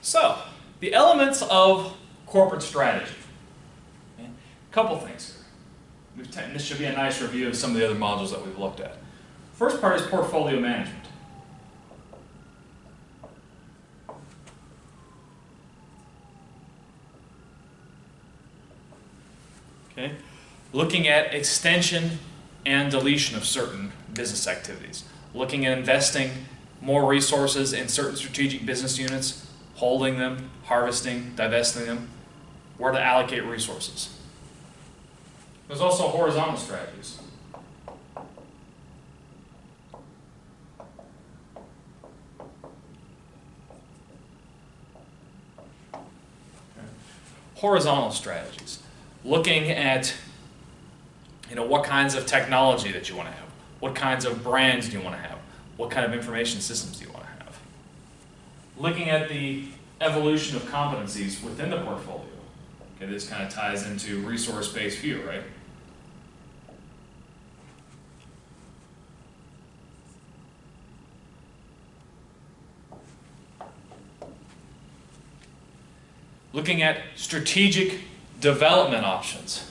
So, the elements of corporate strategy. Okay? A couple things here. This should be a nice review of some of the other modules that we've looked at. First part is portfolio management. Okay? Looking at extension and deletion of certain business activities. Looking at investing more resources in certain strategic business units, holding them, harvesting, divesting them, where to allocate resources. There's also horizontal strategies. Okay. Horizontal strategies. Looking at what kinds of technology that you want to have, what kinds of brands do you want to have, what kind of information systems do you want to have. Looking at the evolution of competencies within the portfolio. Okay, this kind of ties into resource-based view, right? Looking at strategic development options.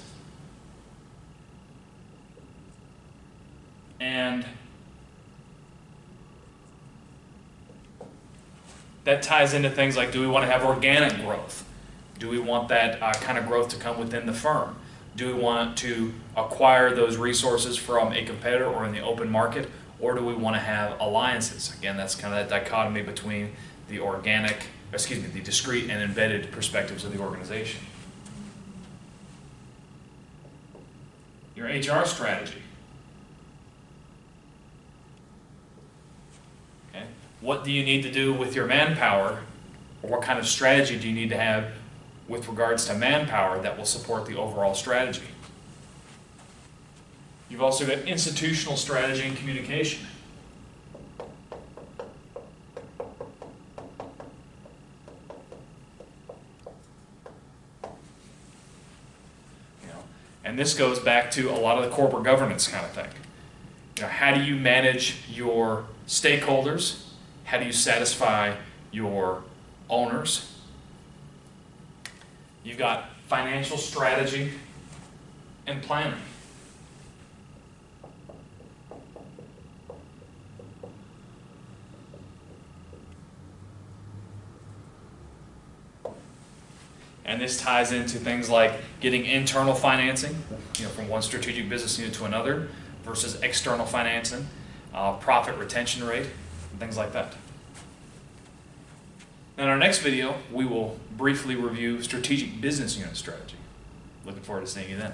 And that ties into things like, do we want to have organic growth? Do we want that kind of growth to come within the firm? Do we want to acquire those resources from a competitor or in the open market? Or do we want to have alliances? Again, that's kind of that dichotomy between the the discrete and embedded perspectives of the organization. Your HR strategy. Okay. What do you need to do with your manpower, or what kind of strategy do you need to have with regards to manpower that will support the overall strategy? You've also got institutional strategy and communication. And this goes back to a lot of the corporate governance kind of thing. How do you manage your stakeholders? How do you satisfy your owners? You've got financial strategy and planning. And this ties into things like getting internal financing, from one strategic business unit to another, versus external financing, profit retention rate, and things like that. In our next video, we will briefly review strategic business unit strategy. Looking forward to seeing you then.